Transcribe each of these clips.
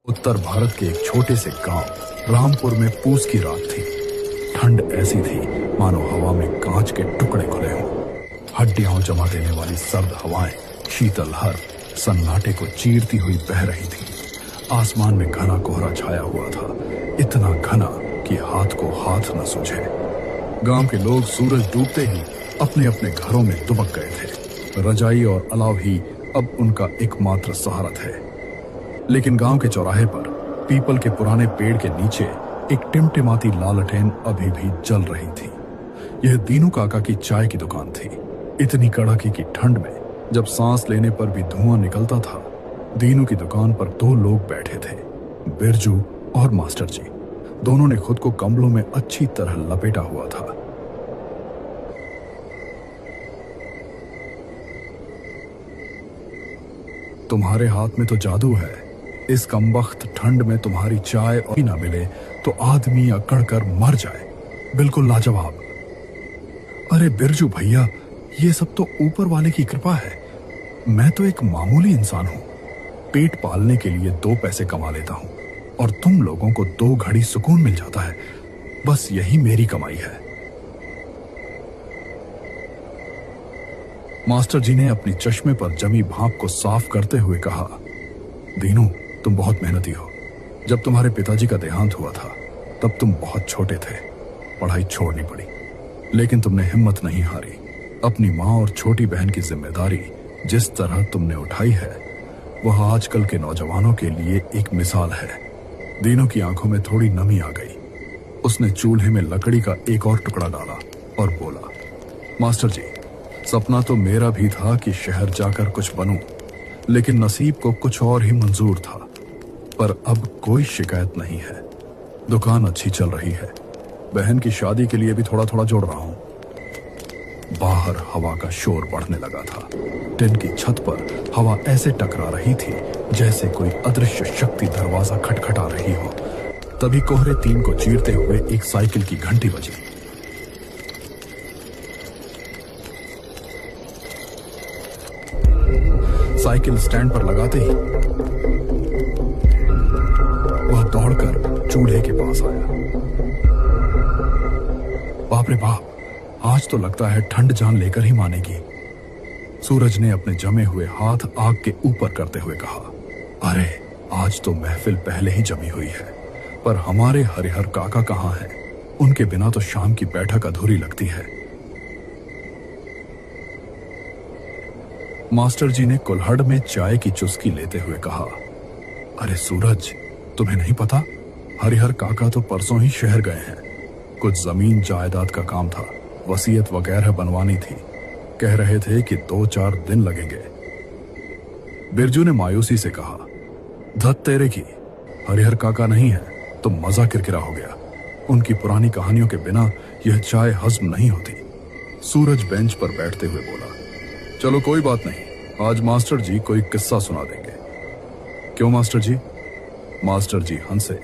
उत्तर भारत के एक छोटे से गांव रामपुर में पूस की रात थी। ठंड ऐसी थी मानो हवा में कांच के टुकड़े खुले हों। हड्डियां जमा देने वाली सर्द हवाएं शीतल लहर सन्नाटे को चीरती हुई बह रही थी। आसमान में घना कोहरा छाया हुआ था, इतना घना कि हाथ को हाथ न सूझे। गांव के लोग सूरज डूबते ही अपने अपने घरों में दुबक गए थे। रजाई और अलाव ही अब उनका एकमात्र सहारा थे। लेकिन गांव के चौराहे पर पीपल के पुराने पेड़ के नीचे एक टिमटिमाती लालटेन अभी भी जल रही थी। यह दीनू काका की चाय की दुकान थी। इतनी कड़ाके की ठंड में जब सांस लेने पर भी धुआं निकलता था, दीनू की दुकान पर दो लोग बैठे थे, बिरजू और मास्टर जी। दोनों ने खुद को कंबलों में अच्छी तरह लपेटा हुआ था। तुम्हारे हाथ में तो जादू है। इस कमबख्त ठंड में तुम्हारी चाय और ना मिले तो आदमी अकड़ कर मर जाए। बिल्कुल लाजवाब। अरे बिरजू भैया, ये सब तो ऊपर वाले की कृपा है। मैं तो एक मामूली इंसान हूं। पेट पालने के लिए 2 पैसे कमा लेता हूं और तुम लोगों को 2 घड़ी सुकून मिल जाता है। बस यही मेरी कमाई है। मास्टर जी ने अपनी चश्मे पर जमी भाप को साफ करते हुए कहा, दीनू, तुम बहुत मेहनती हो। जब तुम्हारे पिताजी का देहांत हुआ था तब तुम बहुत छोटे थे, पढ़ाई छोड़नी पड़ी, लेकिन तुमने हिम्मत नहीं हारी। अपनी माँ और छोटी बहन की जिम्मेदारी जिस तरह तुमने उठाई है वह आजकल के नौजवानों के लिए एक मिसाल है। दीनू की आंखों में थोड़ी नमी आ गई। उसने चूल्हे में लकड़ी का एक और टुकड़ा डाला और बोला, मास्टर जी, सपना तो मेरा भी था कि शहर जाकर कुछ बनूं, लेकिन नसीब को कुछ और ही मंजूर था। पर अब कोई शिकायत नहीं है। दुकान अच्छी चल रही है। बहन की शादी के लिए भी थोड़ा थोड़ा जोड़ रहा हूं। बाहर हवा का शोर बढ़ने लगा था। टिन की छत पर हवा ऐसे टकरा रही थी जैसे कोई अदृश्य शक्ति दरवाजा खटखटा रही हो। तभी कोहरे 3 को चीरते हुए एक साइकिल की घंटी बजी। साइकिल स्टैंड पर लगाते ही वह दौड़कर चूल्हे के पास आया। बाप रे बाप, आज तो लगता है ठंड जान लेकर ही मानेगी। सूरज ने अपने जमे हुए हाथ आग के ऊपर करते हुए कहा, अरे आज तो महफिल पहले ही जमी हुई है, पर हमारे हरिहर काका कहाँ हैं? उनके बिना तो शाम की बैठक अधूरी लगती है। मास्टर जी ने कुल्हड़ में चाय की चुस्की लेते हुए कहा, अरे सूरज, तुम्हें नहीं पता? हरिहर काका तो परसों ही शहर गए हैं। कुछ जमीन जायदाद का काम था, वसीयत वगैरह बनवानी थी। कह रहे थे कि 2-4 दिन लगेंगे। बिरजू ने मायूसी से कहा, धत तेरे की, हरिहर काका नहीं है तो मजा किरकिरा हो गया। उनकी पुरानी कहानियों के बिना यह चाय हजम नहीं होती। सूरज बेंच पर बैठते हुए बोला, चलो कोई बात नहीं, आज मास्टर जी कोई किस्सा सुना देंगे। क्यों मास्टर जी? मास्टर जी हंसे,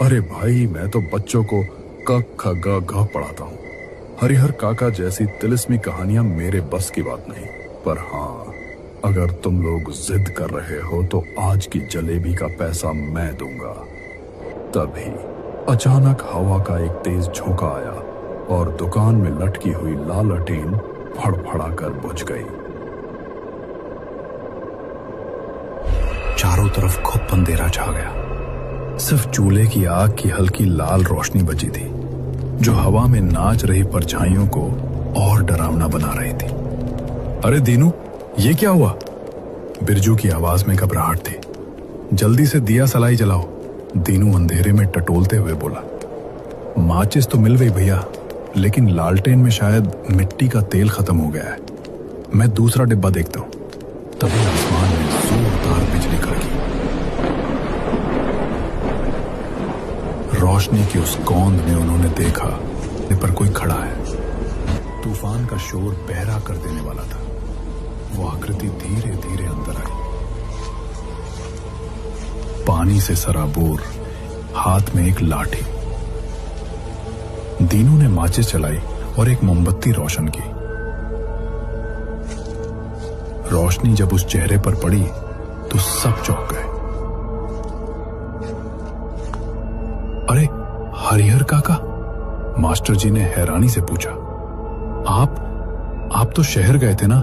अरे भाई, मैं तो बच्चों को क ख ग घ पढ़ाता हूं। हरिहर काका जैसी तिलिस्मी कहानियां मेरे बस की बात नहीं। पर हाँ, अगर तुम लोग जिद कर रहे हो तो आज की जलेबी का पैसा मैं दूंगा। तभी अचानक हवा का एक तेज झोंका आया और दुकान में लटकी हुई लालटेन फड़फड़ा कर बुझ गई। चारों तरफ खूब अंधेरा छा गया। सिर्फ चूल्हे की आग की हल्की लाल रोशनी बची थी, जो हवा में नाच रही परछाइयों को और डरावना बना रही थी। अरे दीनू, ये क्या हुआ? बिरजू की आवाज में घबराहट थी। जल्दी से दिया सलाई जलाओ, दीनू अंधेरे में टटोलते हुए बोला। माचिस तो मिल गई भैया, लेकिन लालटेन में शायद मिट्टी का तेल खत्म हो गया है। मैं दूसरा डिब्बा देखता हूं। तभी आसमान में जोरदार बिजली कड़की। रोशनी की उस कौंध में उन्होंने देखा पर कोई खड़ा है। तूफान का शोर बहरा कर देने वाला था। वो आकृति धीरे धीरे अंदर आई, पानी से सराबोर, हाथ में एक लाठी। दीनू ने माचिस चलाई और एक मोमबत्ती रोशन की। रोशनी जब उस चेहरे पर पड़ी तो सब चौंक गए। अरे हरिहर काका, मास्टर जी ने हैरानी से पूछा। आप तो शहर गए थे ना,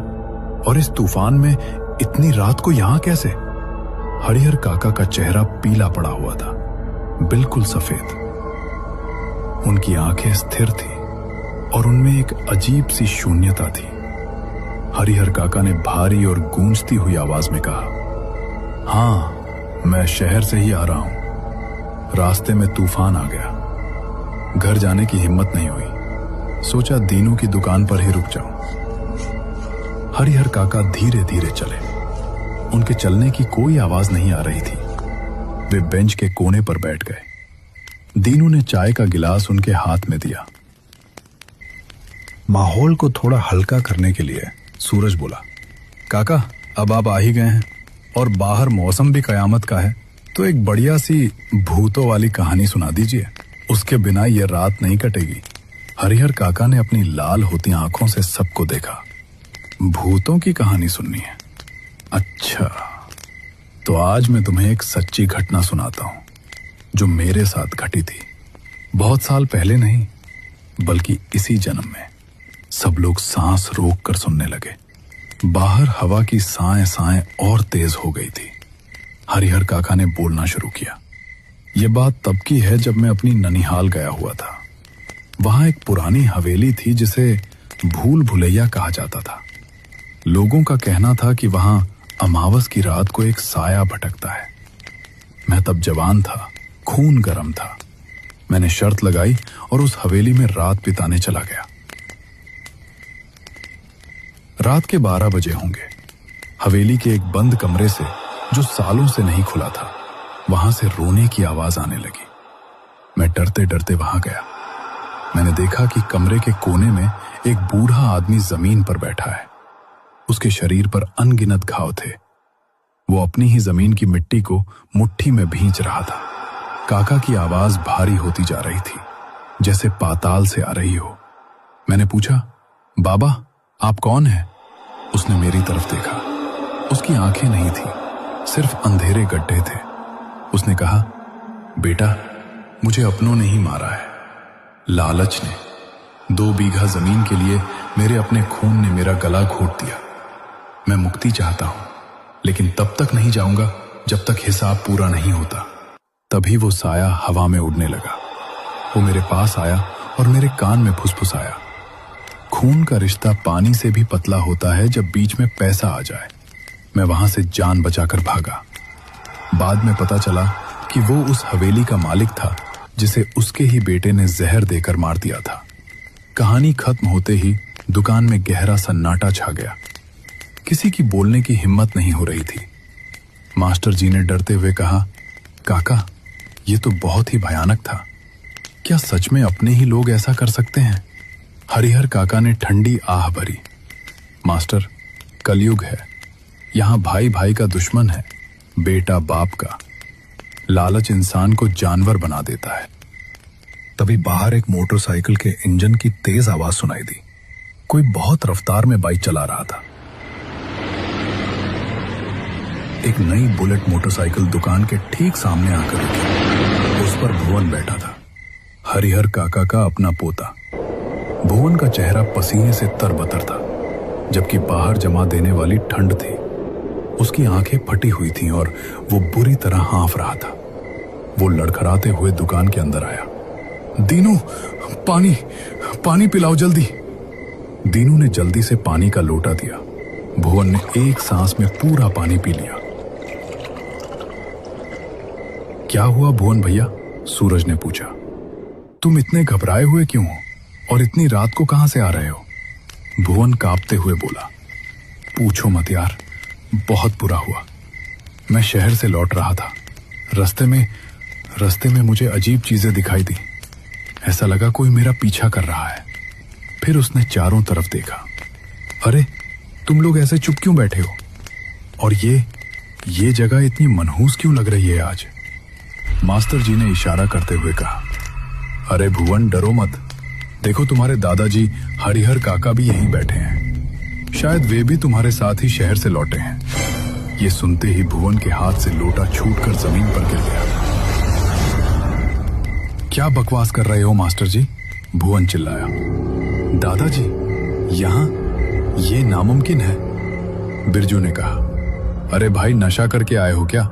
और इस तूफान में इतनी रात को यहां कैसे? हरिहर काका का चेहरा पीला पड़ा हुआ था, बिल्कुल सफेद। उनकी आंखें स्थिर थी और उनमें एक अजीब सी शून्यता थी। हरिहर काका ने भारी और गूंजती हुई आवाज में कहा, हाँ, मैं शहर से ही आ रहा हूं। रास्ते में तूफान आ गया, घर जाने की हिम्मत नहीं हुई, सोचा दीनू की दुकान पर ही रुक जाऊं। हरिहर काका धीरे धीरे चले। उनके चलने की कोई आवाज नहीं आ रही थी। वे बेंच के कोने पर बैठ गए। दीनू ने चाय का गिलास उनके हाथ में दिया। माहौल को थोड़ा हल्का करने के लिए सूरज बोला, काका, अब आप आ ही गए हैं और बाहर मौसम भी कयामत का है, तो एक बढ़िया सी भूतों वाली कहानी सुना दीजिए। उसके बिना ये रात नहीं कटेगी। हरिहर काका ने अपनी लाल होती आंखों से सबको देखा। भूतों की कहानी सुननी है? अच्छा, तो आज मैं तुम्हें एक सच्ची घटना सुनाता हूं जो मेरे साथ घटी थी। बहुत साल पहले नहीं, बल्कि इसी जन्म में। सब लोग सांस रोक कर सुनने लगे। बाहर हवा की साएं साएं और तेज हो गई थी। हरिहर काका ने बोलना शुरू किया। यह बात तब की है जब मैं अपनी ननिहाल गया हुआ था। वहां एक पुरानी हवेली थी जिसे भूल भुलैया कहा जाता था। लोगों का कहना था कि वहां अमावस की रात को एक साया भटकता है। मैं तब जवान था, खून गर्म था। मैंने शर्त लगाई और उस हवेली में रात बिताने चला गया। रात के 12 बजे होंगे। हवेली के एक बंद कमरे से, जो सालों से नहीं खुला था, वहां से रोने की आवाज आने लगी। मैं डरते डरते वहां गया। मैंने देखा कि कमरे के कोने में एक बूढ़ा आदमी जमीन पर बैठा है। उसके शरीर पर अनगिनत घाव थे। वो अपनी ही जमीन की मिट्टी को मुट्ठी में भींच रहा था। काका की आवाज भारी होती जा रही थी, जैसे पाताल से आ रही हो। मैंने पूछा, बाबा, आप कौन हैं? उसने मेरी तरफ देखा। उसकी आंखें नहीं थी, सिर्फ अंधेरे गड्ढे थे। उसने कहा, बेटा, मुझे अपनों ने ही मारा है, लालच ने। 2 बीघा जमीन के लिए मेरे अपने खून ने मेरा गला घोट दिया। मैं मुक्ति चाहता हूं, लेकिन तब तक नहीं जाऊंगा जब तक हिसाब पूरा नहीं होता। तभी वो साया हवा में उड़ने लगा। वो मेरे पास आया और मेरे कान में फुसफुसाया, खून का रिश्ता पानी से भी पतला होता है जब बीच में पैसा आ जाए। मैं वहां से जान बचाकर भागा। बाद में पता चला कि वो उस हवेली का मालिक था जिसे उसके ही बेटे ने जहर देकर मार दिया था। कहानी खत्म होते ही दुकान में गहरा सन्नाटा छा गया। किसी की बोलने की हिम्मत नहीं हो रही थी। मास्टर जी ने डरते हुए कहा, काका, ये तो बहुत ही भयानक था। क्या सच में अपने ही लोग ऐसा कर सकते हैं? हरिहर काका ने ठंडी आह भरी। मास्टर, कलयुग है। यहां भाई भाई का दुश्मन है, बेटा बाप का। लालच इंसान को जानवर बना देता है। तभी बाहर एक मोटरसाइकिल के इंजन की तेज आवाज सुनाई दी। कोई बहुत रफ्तार में बाइक चला रहा था। एक नई बुलेट मोटरसाइकिल दुकान के ठीक सामने आकर रुकी। उस पर भुवन बैठा था, हरिहर काका का अपना पोता। भुवन का चेहरा पसीने से तरबतर था, जबकि बाहर जमा देने वाली ठंड थी। उसकी आंखें फटी हुई थीं और वो बुरी तरह हाँफ रहा था। वो लड़खड़ाते हुए दुकान के अंदर आया। दीनू, पानी पिलाओ जल्दी। दीनू ने जल्दी से पानी का लोटा दिया। भुवन ने एक सांस में पूरा पानी पी लिया। क्या हुआ भुवन भैया? सूरज ने पूछा। तुम इतने घबराए हुए क्यों हो और इतनी रात को कहां से आ रहे हो? भुवन कांपते हुए बोला, पूछो मत यार, बहुत बुरा हुआ। मैं शहर से लौट रहा था। रास्ते में मुझे अजीब चीजें दिखाई दी। ऐसा लगा कोई मेरा पीछा कर रहा है। फिर उसने चारों तरफ देखा। अरे, तुम लोग ऐसे चुप क्यों बैठे हो? और ये जगह इतनी मनहूस क्यों लग रही है आज? मास्टर जी ने इशारा करते हुए कहा, अरे भुवन, डरो मत। देखो, तुम्हारे दादाजी हरिहर काका भी यहीं बैठे हैं। शायद वे भी तुम्हारे साथ ही शहर से लौटे हैं। ये सुनते ही भुवन के हाथ से लोटा छूटकर जमीन पर गिर गया। क्या बकवास कर रहे हो मास्टर जी? भुवन चिल्लाया। दादाजी, यहाँ ये नामुमकिन है, बिरजू ने कहा। अरे भाई, नशा करके आए हो क्या?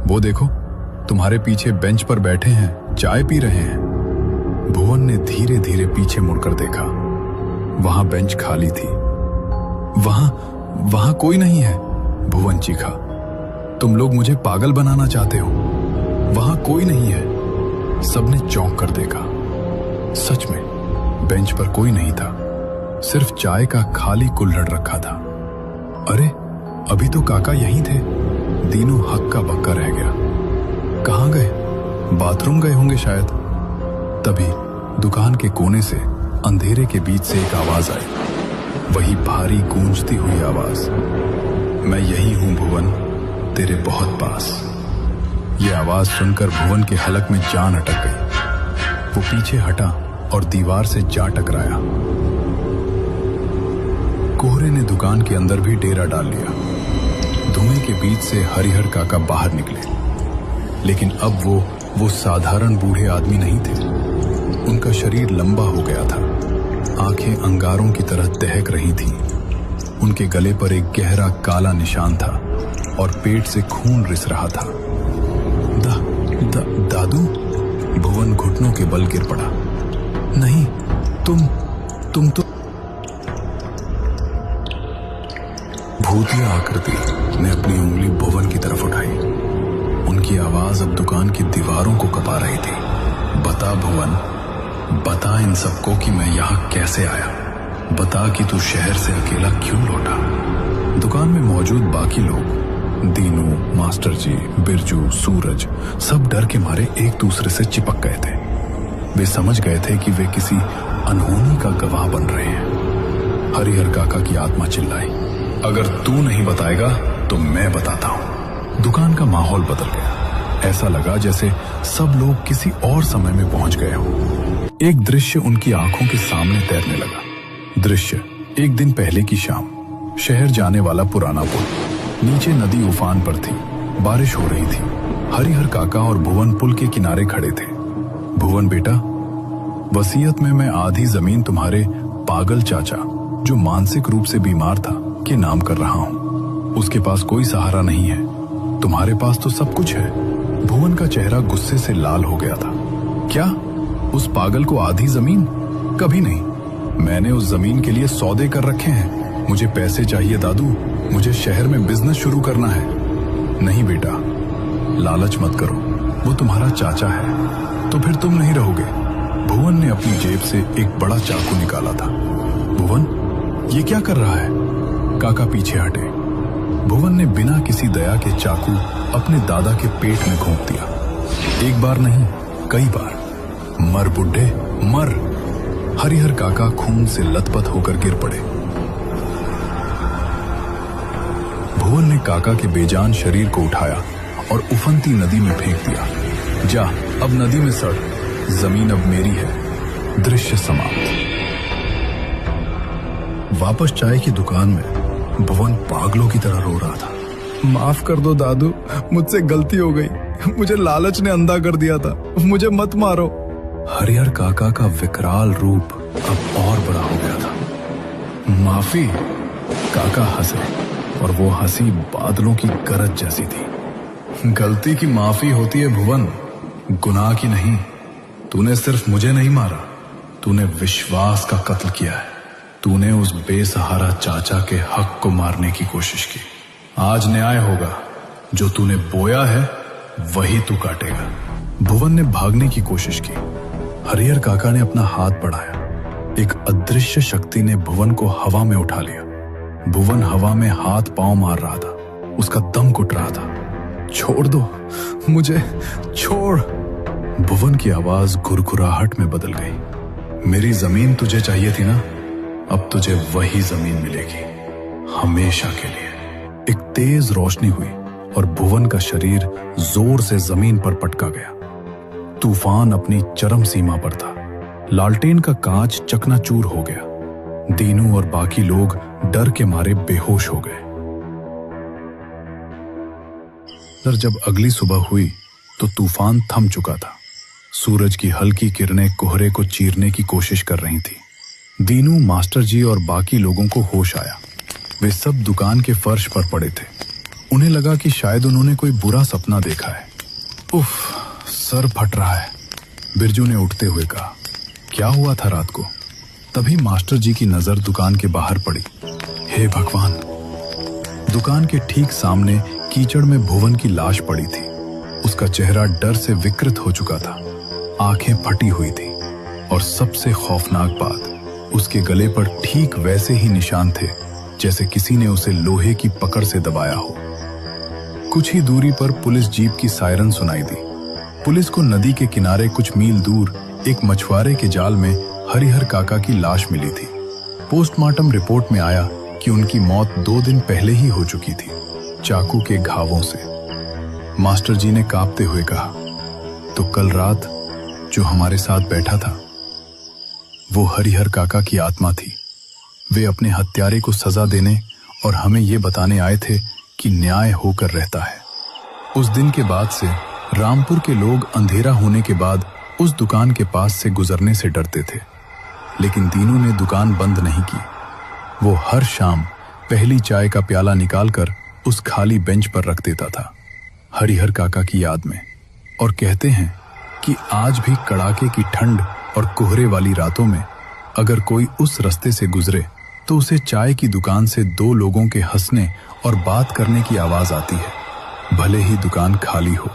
वो देखो, तुम्हारे पीछे बेंच पर बैठे हैं, चाय पी रहे हैं। भुवन ने धीरे धीरे पीछे मुड़कर देखा। वहां बेंच खाली थी। वहां कोई नहीं है, भुवन चीखा। तुम लोग मुझे पागल बनाना चाहते हो। वहां कोई नहीं है। सबने चौंक कर देखा। सच में बेंच पर कोई नहीं था, सिर्फ चाय का खाली कुल्हड़ रखा था। अरे, अभी तो काका यहीं थे। दीनू हक्का बक्का रह गया। कहाँ गए? बाथरूम गए होंगे शायद। तभी दुकान के कोने से अंधेरे के बीच से एक आवाज आई, वही भारी गूंजती हुई आवाज। मैं यही हूं भुवन, तेरे बहुत पास। यह आवाज सुनकर भुवन के हलक में जान अटक गई। वो पीछे हटा और दीवार से जा टकराया। कोहरे ने दुकान के अंदर भी डेरा डाल लिया। धुएं के बीच से हरिहर काका बाहर निकले, लेकिन अब वो साधारण बूढ़े आदमी नहीं थे। उनका शरीर लंबा हो गया था, आंखें अंगारों की तरह दहक रही थीं। उनके गले पर एक गहरा काला निशान था और पेट से खून रिस रहा था। दादू? भुवन घुटनों के बल गिर पड़ा। नहीं, तुम तो। भूतिया आकृति ने अपनी उंगली भुवन की तरफ उठाई। उनकी आवाज अब दुकान की दीवारों को कपा रही थी। बता भुवन, बता इन सबको कि मैं यहां कैसे आया। बता कि तू शहर से अकेला क्यों लौटा। दुकान में मौजूद बाकी लोग, दीनू, मास्टर जी, बिरजू, सूरज, सब डर के मारे एक दूसरे से चिपक गए थे। वे समझ गए थे कि वे किसी अनहोनी का गवाह बन रहे हैं। हरिहर काका की आत्मा चिल्लाई, अगर तू नहीं बताएगा तो मैं बताता हूं। दुकान का माहौल बदल गया। ऐसा लगा जैसे सब लोग किसी और समय में पहुंच गए हों। एक दृश्य उनकी आंखों के सामने तैरने लगा। दृश्य एक दिन पहले की शाम, शहर जाने वाला पुराना पुल। नीचे नदी उफान पर थी, बारिश हो रही थी। हरिहर काका और भुवन पुल के किनारे खड़े थे। भुवन बेटा, वसीयत में मैं आधी जमीन तुम्हारे पागल चाचा, जो मानसिक रूप से बीमार था, के नाम कर रहा हूं। उसके पास कोई सहारा नहीं है, तुम्हारे पास तो सब कुछ है। भुवन का चेहरा गुस्से से लाल हो गया था। क्या? उस पागल को आधी जमीन? कभी नहीं। मैंने उस जमीन के लिए सौदे कर रखे हैं। मुझे पैसे चाहिए दादू, मुझे शहर में बिजनेस शुरू करना है। नहीं बेटा, लालच मत करो, वो तुम्हारा चाचा है, तो फिर तुम नहीं रहोगे। भुवन ने अपनी जेब से एक बड़ा चाकू निकाला था। भुवन, ये क्या कर रहा है? काका पीछे हटे। भुवन ने बिना किसी दया के चाकू अपने दादा के पेट में घोंप दिया। एक बार नहीं, कई बार। मर बुड्ढे, मर। हरिहर काका खून से लथपथ होकर गिर पड़े। भुवन ने काका के बेजान शरीर को उठाया और उफनती नदी में फेंक दिया। जा, अब नदी में सड़, जमीन अब मेरी है। दृश्य समाप्त। वापस चाय की दुकान में भुवन पागलों की तरह रो रहा था। माफ कर दो दादू, मुझसे गलती हो गई। मुझे लालच ने अंधा कर दिया था, मुझे मत मारो। हरिहर काका का विकराल रूप अब और बड़ा हो गया था। माफी? काका हंसे और वो हंसी बादलों की गरज जैसी थी। गलती की माफी होती है भुवन, गुनाह की नहीं। तूने सिर्फ मुझे नहीं मारा, तूने विश्वास का कत्ल किया है। तूने उस बेसहारा चाचा के हक को मारने की कोशिश की। आज न्याय होगा। जो तूने बोया है वही तू काटेगा। भुवन ने भागने की कोशिश की। हरिहर काका ने अपना हाथ बढ़ाया। एक अदृश्य शक्ति ने भुवन को हवा में उठा लिया। भुवन हवा में हाथ पांव मार रहा था, उसका दम घुट रहा था। छोड़ दो मुझे, छोड़। भुवन की आवाज घुरघुराहट में बदल गई। मेरी जमीन तुझे चाहिए थी ना, अब तुझे वही जमीन मिलेगी, हमेशा के लिए। एक तेज रोशनी हुई और भुवन का शरीर जोर से जमीन पर पटका गया। तूफान अपनी चरम सीमा पर था। लालटेन का कांच चकनाचूर हो गया। दीनू और बाकी लोग डर के मारे बेहोश हो गए। पर जब अगली सुबह हुई तो तूफान थम चुका था। सूरज की हल्की किरणें कोहरे को चीरने की कोशिश कर रही थी। दीनू, मास्टर जी और बाकी लोगों को होश आया। वे सब दुकान के फर्श पर पड़े थे। उन्हें लगा कि शायद उन्होंने कोई बुरा सपना देखा है। उफ, सर फट रहा है, बिरजू ने उठते हुए कहा। क्या हुआ था रात को? तभी मास्टर जी की नजर दुकान के बाहर पड़ी। हे भगवान! दुकान के ठीक सामने कीचड़ में भुवन की लाश पड़ी थी। उसका चेहरा डर से विकृत हो चुका था, आंखें फटी हुई थी और सबसे खौफनाक बात, उसके गले पर ठीक वैसे ही निशान थे जैसे किसी ने उसे लोहे की पकड़ से दबाया हो। कुछ ही दूरी पर पुलिस जीप की सायरन सुनाई दी। पुलिस को नदी के किनारे कुछ मील दूर एक मछुआरे के जाल में हरिहर काका की लाश मिली थी। पोस्टमार्टम रिपोर्ट में आया कि उनकी मौत 2 दिन पहले ही हो चुकी थी, चाकू के घावों से। मास्टर जी ने कांपते हुए कहा, तो कल रात जो हमारे साथ बैठा था वो हरिहर काका की आत्मा थी। वे अपने हत्यारे को सजा देने और हमें ये बताने आए थे कि न्याय होकर रहता है। उस दिन के बाद से रामपुर के लोग अंधेरा होने के बाद उस दुकान के पास से गुजरने से डरते थे, लेकिन दीनू ने दुकान बंद नहीं की। वो हर शाम पहली चाय का प्याला निकालकर उस खाली बेंच पर रख देता था, हरिहर काका की याद में। और कहते हैं कि आज भी कड़ाके की ठंड और कोहरे वाली रातों में अगर कोई उस रास्ते से गुजरे तो उसे चाय की दुकान से 2 लोगों के हंसने और बात करने की आवाज आती है, भले ही दुकान खाली हो।